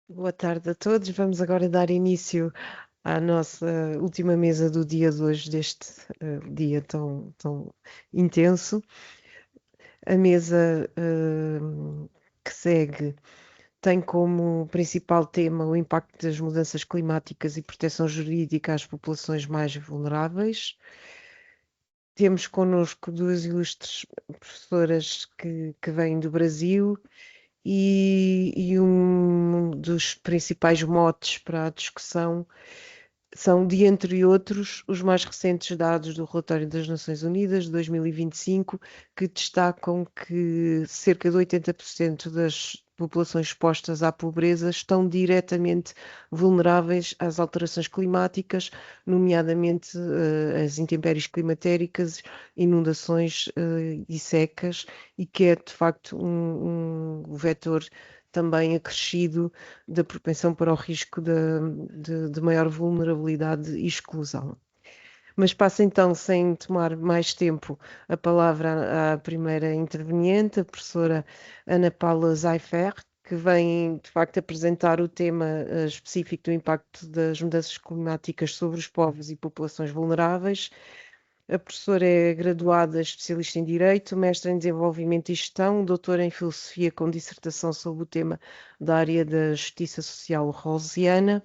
Boa tarde a todos. Vamos agora dar início à nossa última mesa do dia de hoje, deste dia tão intenso. A mesa que segue tem como principal tema o impacto das mudanças climáticas e proteção jurídica às populações mais vulneráveis. Temos connosco duas ilustres professoras que vêm do Brasil e um dos principais motes para a discussão são, de entre outros, os mais recentes dados do relatório das Nações Unidas de 2025, que destacam que cerca de 80% das populações expostas à pobreza estão diretamente vulneráveis às alterações climáticas, nomeadamente as intempéries climatéricas, inundações e secas, e que é de facto um vetor também acrescido da propensão para o risco de maior vulnerabilidade e exclusão. Mas passo então, sem tomar mais tempo, a palavra à primeira interveniente, a professora Ana Paula Zayfer, que vem de facto apresentar o tema específico do impacto das mudanças climáticas sobre os povos e populações vulneráveis. A professora é graduada, especialista em Direito, mestre em Desenvolvimento e Gestão, doutora em Filosofia com dissertação sobre o tema da área da Justiça Social rousiana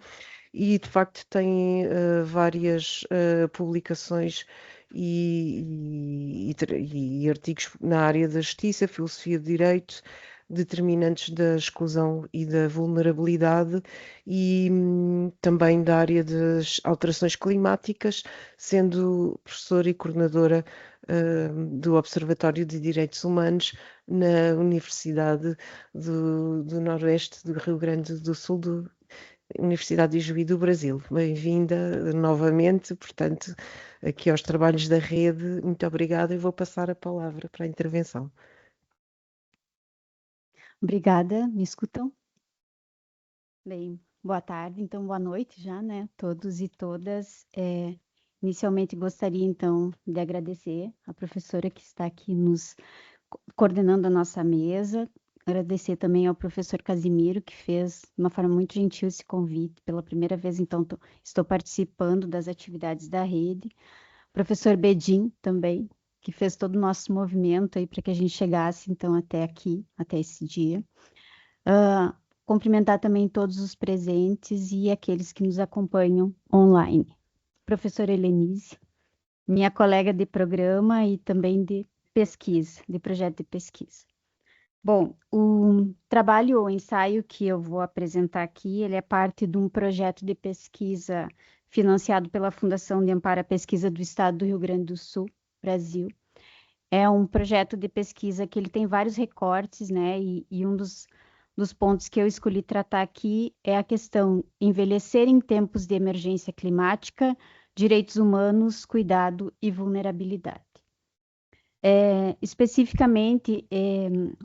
e, de facto, tem várias publicações e artigos na área da Justiça, Filosofia do Direito, determinantes da exclusão e da vulnerabilidade e também da área das alterações climáticas, sendo professora e coordenadora do Observatório de Direitos Humanos na Universidade do Noroeste do Rio Grande do Sul, Universidade de Juí do Brasil. Bem-vinda novamente, portanto, aqui aos trabalhos da rede. Muito obrigada e vou passar a palavra para a intervenção. Obrigada, me escutam? Bem, boa tarde, então boa noite já, né, todos e todas. Inicialmente gostaria, então, de agradecer a professora que está aqui nos coordenando a nossa mesa, agradecer também ao professor Casimiro, que fez de uma forma muito gentil esse convite. Pela primeira vez, então, estou participando das atividades da rede. Professor Bedin também, que fez todo o nosso movimento aí para que a gente chegasse, então, até aqui, até esse dia. Cumprimentar também todos os presentes e aqueles que nos acompanham online. Professora Helenise, minha colega de programa e também de pesquisa, de projeto de pesquisa. Bom, o trabalho ou ensaio que eu vou apresentar aqui, ele é parte de um projeto de pesquisa financiado pela Fundação de Amparo à Pesquisa do Estado do Rio Grande do Sul, Brasil. É um projeto de pesquisa que ele tem vários recortes, né? E um dos pontos que eu escolhi tratar aqui é a questão envelhecer em tempos de emergência climática, direitos humanos, cuidado e vulnerabilidade. Especificamente,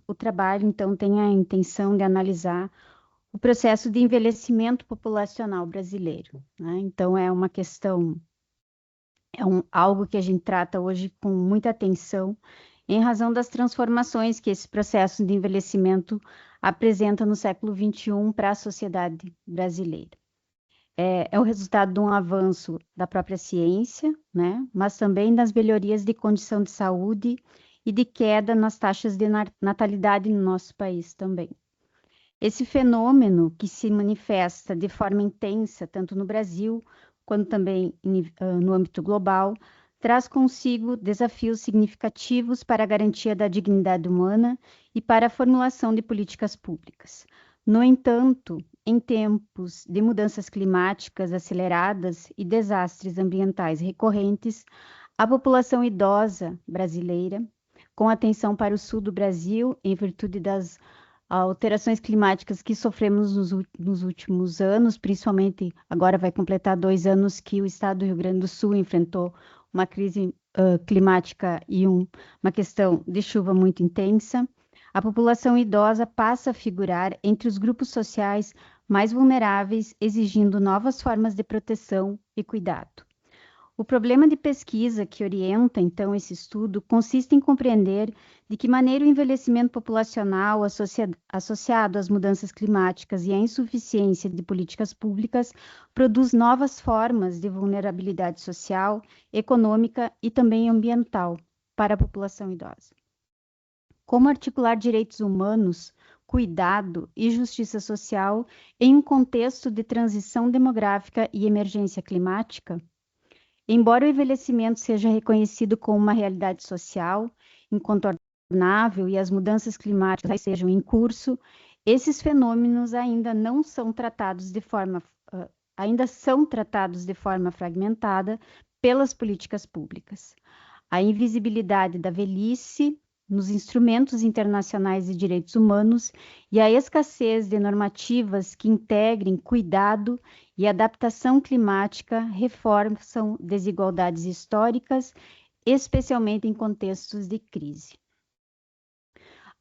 o trabalho, então, tem a intenção de analisar o processo de envelhecimento populacional brasileiro, né? Então, é uma questão, algo que a gente trata hoje com muita atenção, em razão das transformações que esse processo de envelhecimento apresenta no século XXI para a sociedade brasileira. É o resultado de um avanço da própria ciência, né? Mas também das melhorias de condição de saúde e de queda nas taxas de natalidade no nosso país também. Esse fenômeno que se manifesta de forma intensa, tanto no Brasil quanto também no âmbito global, traz consigo desafios significativos para a garantia da dignidade humana e para a formulação de políticas públicas. No entanto, em tempos de mudanças climáticas aceleradas e desastres ambientais recorrentes, a população idosa brasileira, com atenção para o sul do Brasil, em virtude das alterações climáticas que sofremos nos últimos anos, principalmente agora vai completar 2 anos que o estado do Rio Grande do Sul enfrentou uma crise climática e uma questão de chuva muito intensa, a população idosa passa a figurar entre os grupos sociais mais vulneráveis, exigindo novas formas de proteção e cuidado. O problema de pesquisa que orienta, então, esse estudo consiste em compreender de que maneira o envelhecimento populacional associado às mudanças climáticas e à insuficiência de políticas públicas produz novas formas de vulnerabilidade social, econômica e também ambiental para a população idosa. Como articular direitos humanos, cuidado e justiça social em um contexto de transição demográfica e emergência climática? Embora o envelhecimento seja reconhecido como uma realidade social incontornável e as mudanças climáticas estejam em curso, esses fenômenos ainda são tratados de forma fragmentada pelas políticas públicas. A invisibilidade da velhice nos instrumentos internacionais de direitos humanos e a escassez de normativas que integrem cuidado e adaptação climática reforçam desigualdades históricas, especialmente em contextos de crise.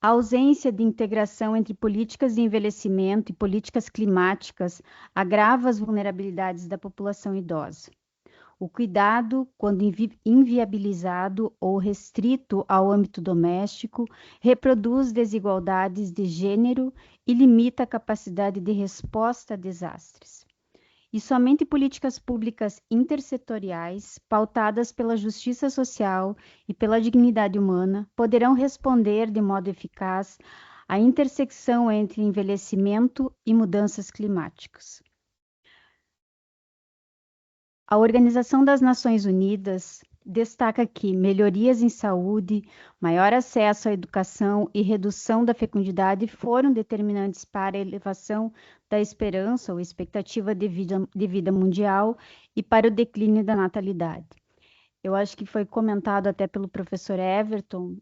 A ausência de integração entre políticas de envelhecimento e políticas climáticas agrava as vulnerabilidades da população idosa. O cuidado, quando inviabilizado ou restrito ao âmbito doméstico, reproduz desigualdades de gênero e limita a capacidade de resposta a desastres. E somente políticas públicas intersetoriais, pautadas pela justiça social e pela dignidade humana, poderão responder de modo eficaz à intersecção entre envelhecimento e mudanças climáticas. A Organização das Nações Unidas destaca que melhorias em saúde, maior acesso à educação e redução da fecundidade foram determinantes para a elevação da esperança ou expectativa de vida mundial e para o declínio da natalidade. Eu acho que foi comentado até pelo professor Everton,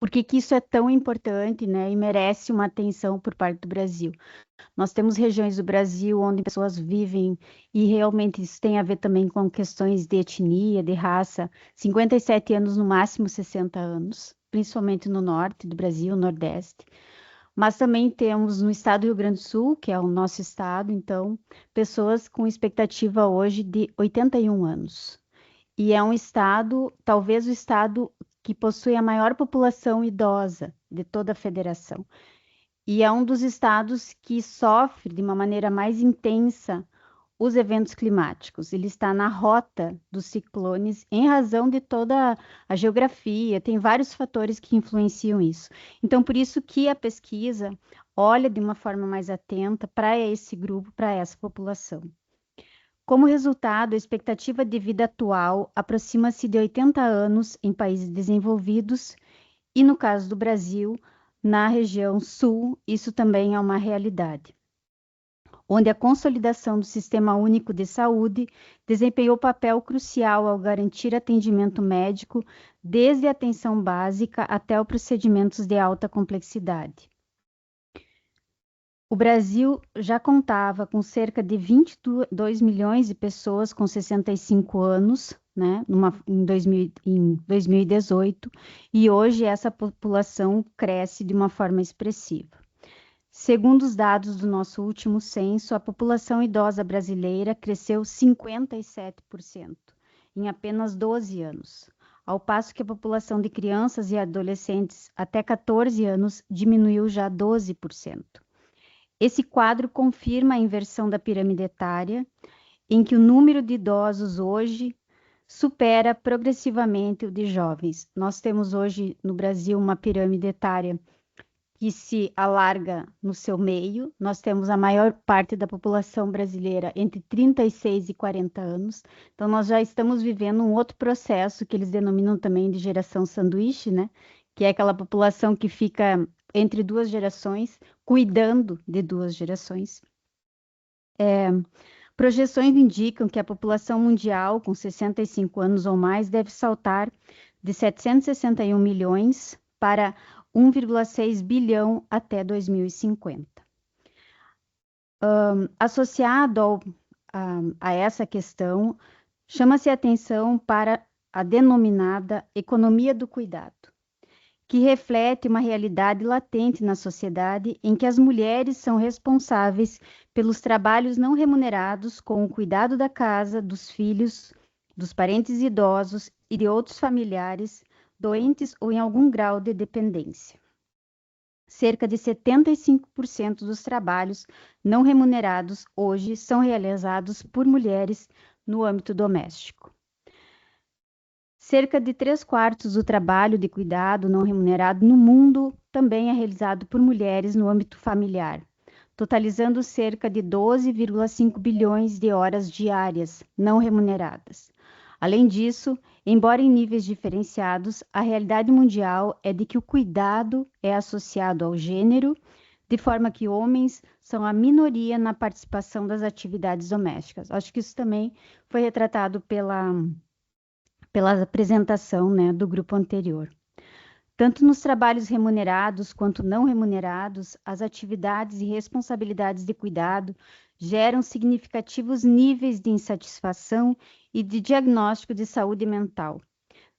por que isso é tão importante, né, e merece uma atenção por parte do Brasil. Nós temos regiões do Brasil onde pessoas vivem e realmente isso tem a ver também com questões de etnia, de raça, 57 anos, no máximo 60 anos, principalmente no norte do Brasil, nordeste. Mas também temos no estado do Rio Grande do Sul, que é o nosso estado, então, pessoas com expectativa hoje de 81 anos. E é um estado, talvez o estado que possui a maior população idosa de toda a federação. E é um dos estados que sofre de uma maneira mais intensa os eventos climáticos. Ele está na rota dos ciclones em razão de toda a geografia, tem vários fatores que influenciam isso. Então, por isso que a pesquisa olha de uma forma mais atenta para esse grupo, para essa população. Como resultado, a expectativa de vida atual aproxima-se de 80 anos em países desenvolvidos e, no caso do Brasil, na região sul, isso também é uma realidade, onde a consolidação do Sistema Único de Saúde desempenhou papel crucial ao garantir atendimento médico, desde a atenção básica até os procedimentos de alta complexidade. O Brasil já contava com cerca de 22 milhões de pessoas com 65 anos, né, em 2018, e hoje essa população cresce de uma forma expressiva. Segundo os dados do nosso último censo, a população idosa brasileira cresceu 57% em apenas 12 anos, ao passo que a população de crianças e adolescentes até 14 anos diminuiu já 12%. Esse quadro confirma a inversão da pirâmide etária, em que o número de idosos hoje supera progressivamente o de jovens. Nós temos hoje no Brasil uma pirâmide etária que se alarga no seu meio. Nós temos a maior parte da população brasileira entre 36 e 40 anos. Então, nós já estamos vivendo um outro processo que eles denominam também de geração sanduíche, né? Que é aquela população que fica entre duas gerações, cuidando de duas gerações. Projeções indicam que a população mundial com 65 anos ou mais deve saltar de 761 milhões para 1,6 bilhão até 2050. Associado a essa questão, chama-se a atenção para a denominada economia do cuidado, que reflete uma realidade latente na sociedade em que as mulheres são responsáveis pelos trabalhos não remunerados com o cuidado da casa, dos filhos, dos parentes idosos e de outros familiares doentes ou em algum grau de dependência. Cerca de 75% dos trabalhos não remunerados hoje são realizados por mulheres no âmbito doméstico. Cerca de 3/4 do trabalho de cuidado não remunerado no mundo também é realizado por mulheres no âmbito familiar, totalizando cerca de 12,5 bilhões de horas diárias não remuneradas. Além disso, embora em níveis diferenciados, a realidade mundial é de que o cuidado é associado ao gênero, de forma que homens são a minoria na participação das atividades domésticas. Acho que isso também foi retratado pela apresentação, né, do grupo anterior. Tanto nos trabalhos remunerados quanto não remunerados, as atividades e responsabilidades de cuidado geram significativos níveis de insatisfação e de diagnóstico de saúde mental,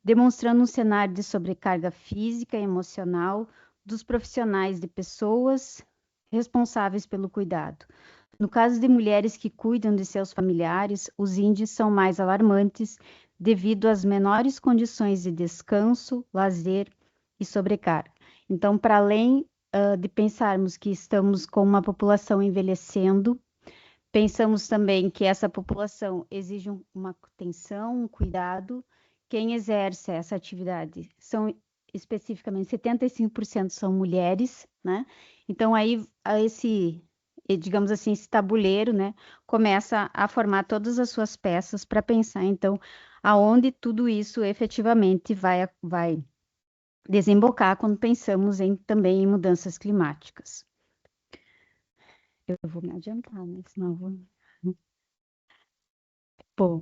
demonstrando um cenário de sobrecarga física e emocional dos profissionais de pessoas responsáveis pelo cuidado. No caso de mulheres que cuidam de seus familiares, os índices são mais alarmantes devido às menores condições de descanso, lazer e sobrecarga. Então, para além de pensarmos que estamos com uma população envelhecendo, pensamos também que essa população exige uma atenção, um cuidado. Quem exerce essa atividade são especificamente 75% são mulheres, né? Então aí digamos assim, esse tabuleiro, né, começa a formar todas as suas peças para pensar, então, aonde tudo isso efetivamente vai desembocar quando pensamos também em mudanças climáticas. Eu vou me adiantar, né, senão eu vou... Bom,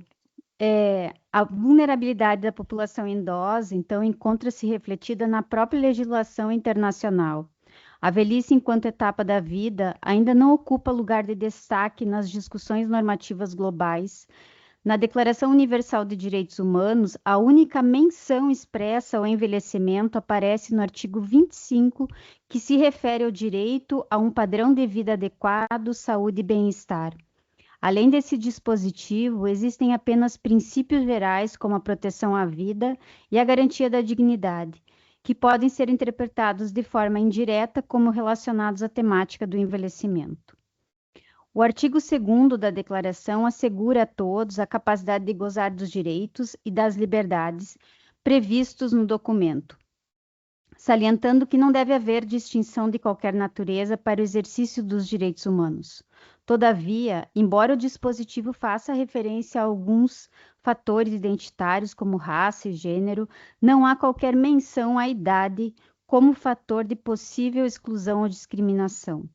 a vulnerabilidade da população idosa, então, encontra-se refletida na própria legislação internacional. A velhice, enquanto etapa da vida, ainda não ocupa lugar de destaque nas discussões normativas globais. Na Declaração Universal de Direitos Humanos, a única menção expressa ao envelhecimento aparece no artigo 25, que se refere ao direito a um padrão de vida adequado, saúde e bem-estar. Além desse dispositivo, existem apenas princípios gerais como a proteção à vida e a garantia da dignidade, que podem ser interpretados de forma indireta como relacionados à temática do envelhecimento. O artigo 2º da Declaração assegura a todos a capacidade de gozar dos direitos e das liberdades previstos no documento, salientando que não deve haver distinção de qualquer natureza para o exercício dos direitos humanos. Todavia, embora o dispositivo faça referência a alguns fatores identitários como raça e gênero, não há qualquer menção à idade como fator de possível exclusão ou discriminação.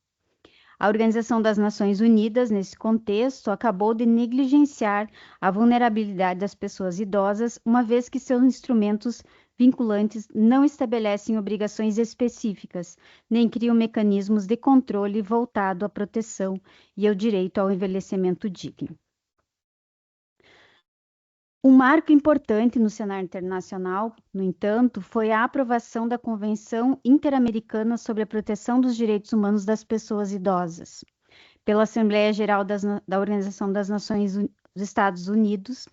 A Organização das Nações Unidas, nesse contexto, acabou de negligenciar a vulnerabilidade das pessoas idosas, uma vez que seus instrumentos vinculantes não estabelecem obrigações específicas, nem criam mecanismos de controle voltado à proteção e ao direito ao envelhecimento digno. Um marco importante no cenário internacional, no entanto, foi a aprovação da Convenção Interamericana sobre a Proteção dos Direitos Humanos das Pessoas Idosas, pela Assembleia Geral da Organização das Nações dos Estados Unidos,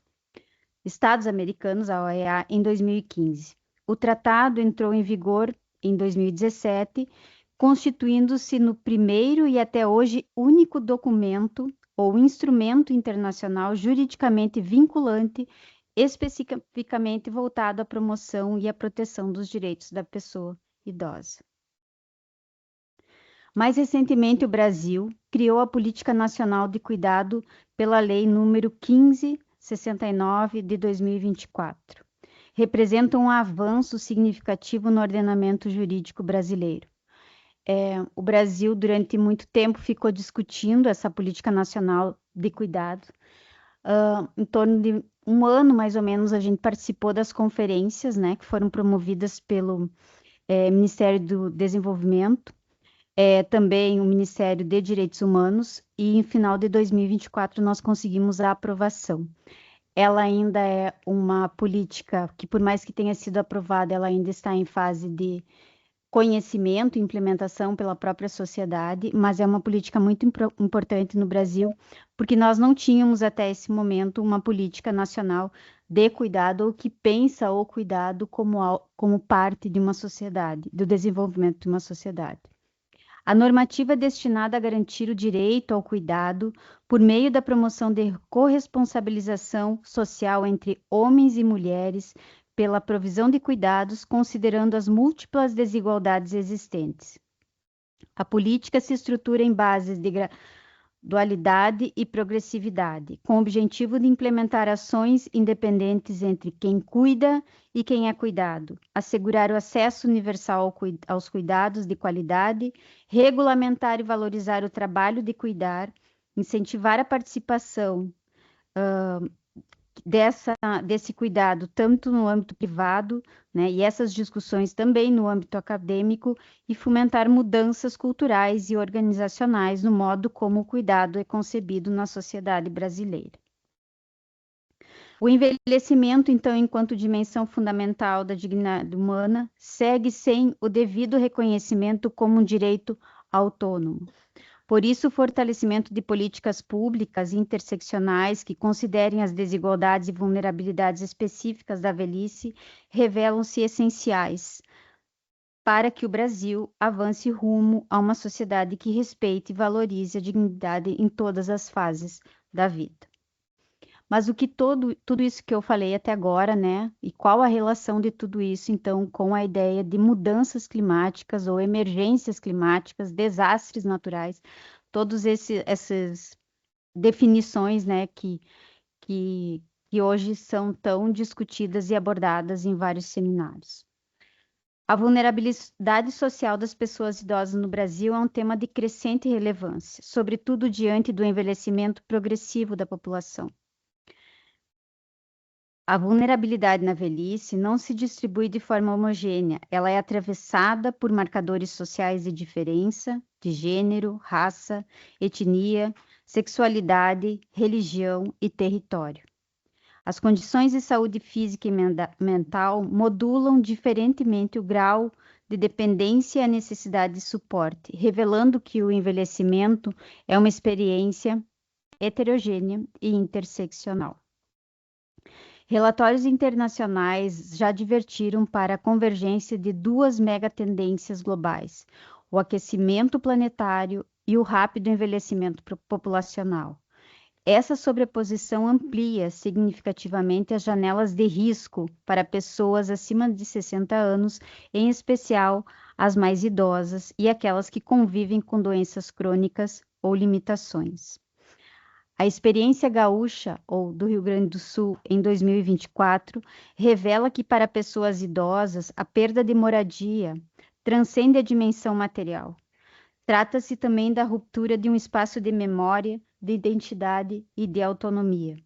Estados Americanos, a OEA, em 2015. O tratado entrou em vigor em 2017, constituindo-se no primeiro e até hoje único documento ou instrumento internacional juridicamente vinculante, especificamente voltado à promoção e à proteção dos direitos da pessoa idosa. Mais recentemente, o Brasil criou a Política Nacional de Cuidado pela Lei número 1569 de 2024. Representa um avanço significativo no ordenamento jurídico brasileiro. O Brasil, durante muito tempo, ficou discutindo essa política nacional de cuidado. Em torno de um ano, mais ou menos, a gente participou das conferências, né, que foram promovidas pelo Ministério do Desenvolvimento, também o Ministério de Direitos Humanos, e em final de 2024 nós conseguimos a aprovação. ela ainda é uma política que, por mais que tenha sido aprovada, ela ainda está em fase de conhecimento e implementação pela própria sociedade, mas é uma política muito importante no Brasil, porque nós não tínhamos até esse momento uma política nacional de cuidado ou que pensa o cuidado como parte de uma sociedade, do desenvolvimento de uma sociedade. A normativa é destinada a garantir o direito ao cuidado por meio da promoção de corresponsabilização social entre homens e mulheres pela provisão de cuidados, considerando as múltiplas desigualdades existentes. A política se estrutura em bases de dualidade e progressividade, com o objetivo de implementar ações independentes entre quem cuida e quem é cuidado, assegurar o acesso universal aos cuidados de qualidade, regulamentar e valorizar o trabalho de cuidar, incentivar a participação desse cuidado tanto no âmbito privado, né, e essas discussões também no âmbito acadêmico, e fomentar mudanças culturais e organizacionais no modo como o cuidado é concebido na sociedade brasileira. O envelhecimento, então, enquanto dimensão fundamental da dignidade humana, segue sem o devido reconhecimento como um direito autônomo. Por isso, o fortalecimento de políticas públicas interseccionais que considerem as desigualdades e vulnerabilidades específicas da velhice revelam-se essenciais para que o Brasil avance rumo a uma sociedade que respeite e valorize a dignidade em todas as fases da vida. Mas o que tudo isso que eu falei até agora, né? E qual a relação de tudo isso, então, com a ideia de mudanças climáticas ou emergências climáticas, desastres naturais, todas essas definições, né, que hoje são tão discutidas e abordadas em vários seminários. A vulnerabilidade social das pessoas idosas no Brasil é um tema de crescente relevância, sobretudo diante do envelhecimento progressivo da população. A vulnerabilidade na velhice não se distribui de forma homogênea, ela é atravessada por marcadores sociais de diferença, de gênero, raça, etnia, sexualidade, religião e território. As condições de saúde física e mental modulam diferentemente o grau de dependência e a necessidade de suporte, revelando que o envelhecimento é uma experiência heterogênea e interseccional. Relatórios internacionais já divertiram para a convergência de duas megatendências globais: o aquecimento planetário e o rápido envelhecimento populacional. Essa sobreposição amplia significativamente as janelas de risco para pessoas acima de 60 anos, em especial as mais idosas e aquelas que convivem com doenças crônicas ou limitações. A experiência gaúcha, ou do Rio Grande do Sul, em 2024, revela que para pessoas idosas, a perda de moradia transcende a dimensão material. Trata-se também da ruptura de um espaço de memória, de identidade e de autonomia.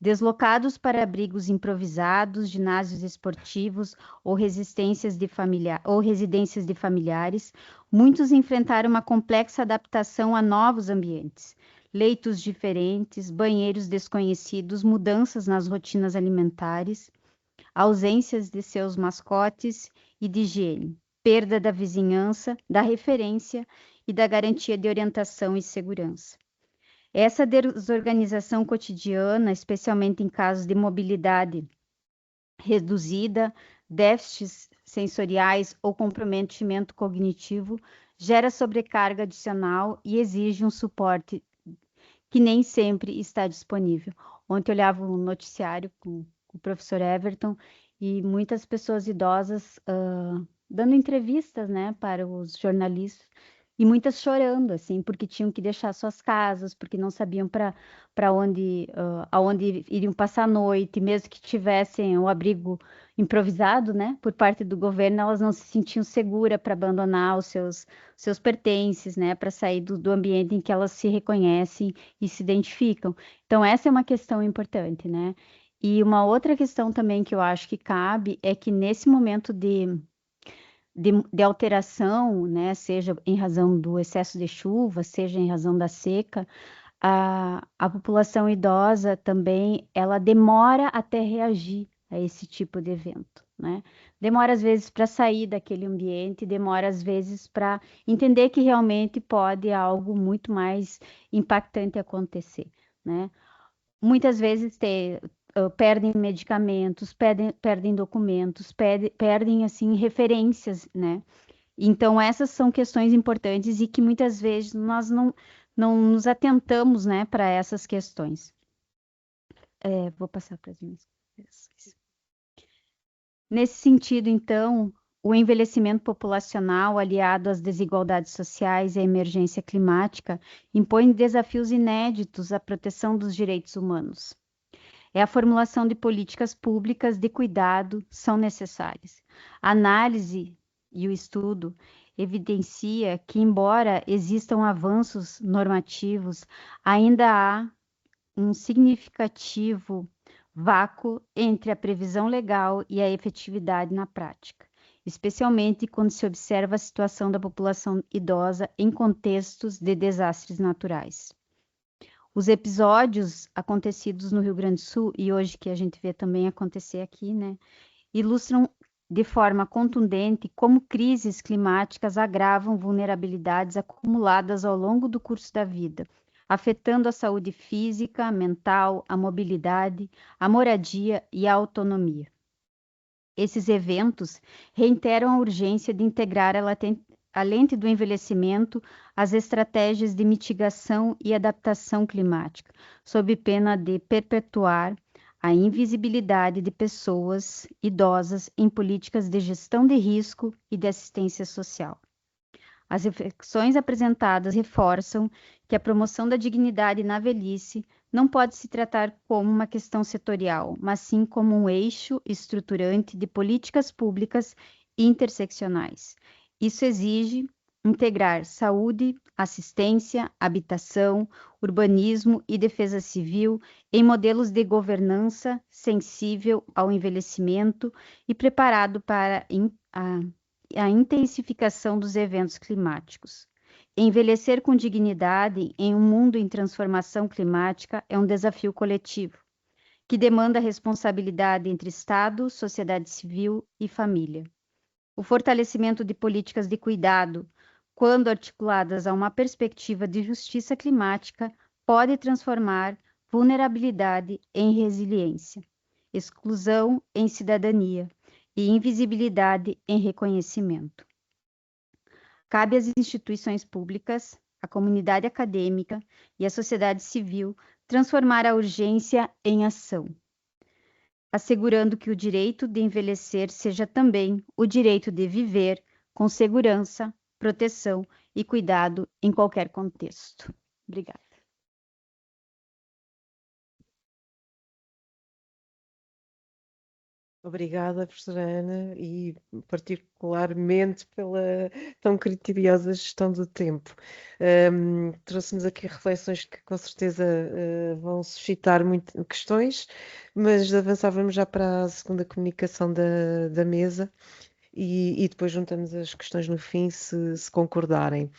Deslocados para abrigos improvisados, ginásios esportivos ou residências de familiares, muitos enfrentaram uma complexa adaptação a novos ambientes. Leitos diferentes, banheiros desconhecidos, mudanças nas rotinas alimentares, ausências de seus mascotes e de higiene, perda da vizinhança, da referência e da garantia de orientação e segurança. Essa desorganização cotidiana, especialmente em casos de mobilidade reduzida, déficits sensoriais ou comprometimento cognitivo, gera sobrecarga adicional e exige um suporte que nem sempre está disponível. Ontem eu olhava um noticiário com o professor Everton e muitas pessoas idosas dando entrevistas, né, para os jornalistas, e muitas chorando, assim, porque tinham que deixar suas casas, porque não sabiam para onde, aonde iriam passar a noite, mesmo que tivessem o abrigo improvisado, né, por parte do governo, elas não se sentiam seguras para abandonar os seus pertences, né, para sair do ambiente em que elas se reconhecem e se identificam. Então, essa é uma questão importante, né? E uma outra questão também que eu acho que cabe é que nesse momento de alteração, né, seja em razão do excesso de chuva, seja em razão da seca, a população idosa também, ela demora até reagir a esse tipo de evento, né? Demora às vezes para sair daquele ambiente, demora às vezes para entender que realmente pode algo muito mais impactante acontecer, né? Muitas vezes perdem medicamentos, perdem documentos, perdem assim referências, né? Então, essas são questões importantes e que muitas vezes nós não nos atentamos, né, para essas questões. Vou passar para as minhas considerações. Nesse sentido, então, o envelhecimento populacional, aliado às desigualdades sociais e à emergência climática, impõe desafios inéditos à proteção dos direitos humanos. A formulação de políticas públicas de cuidado são necessárias. A análise e o estudo evidencia que, embora existam avanços normativos, ainda há um significativo vácuo entre a previsão legal e a efetividade na prática, especialmente quando se observa a situação da população idosa em contextos de desastres naturais. Os episódios acontecidos no Rio Grande do Sul, e hoje que a gente vê também acontecer aqui, né, ilustram de forma contundente como crises climáticas agravam vulnerabilidades acumuladas ao longo do curso da vida, afetando a saúde física, mental, a mobilidade, a moradia e a autonomia. Esses eventos reiteram a urgência de integrar a lente do envelhecimento às estratégias de mitigação e adaptação climática, sob pena de perpetuar a invisibilidade de pessoas idosas em políticas de gestão de risco e de assistência social. As reflexões apresentadas reforçam que a promoção da dignidade na velhice não pode se tratar como uma questão setorial, mas sim como um eixo estruturante de políticas públicas interseccionais. Isso exige integrar saúde, assistência, habitação, urbanismo e defesa civil em modelos de governança sensível ao envelhecimento e preparado para a intensificação dos eventos climáticos. Envelhecer com dignidade em um mundo em transformação climática é um desafio coletivo, que demanda responsabilidade entre Estado, sociedade civil e família. O fortalecimento de políticas de cuidado, quando articuladas a uma perspectiva de justiça climática, pode transformar vulnerabilidade em resiliência, exclusão em cidadania e invisibilidade em reconhecimento. Cabe às instituições públicas, à comunidade acadêmica e à sociedade civil transformar a urgência em ação, assegurando que o direito de envelhecer seja também o direito de viver com segurança, proteção e cuidado em qualquer contexto. Obrigada. Obrigada, professora Ana, e particularmente pela tão criteriosa gestão do tempo. Trouxe-nos aqui reflexões que com certeza vão suscitar questões, mas avançávamos já para a segunda comunicação da mesa e depois juntamos as questões no fim, se concordarem.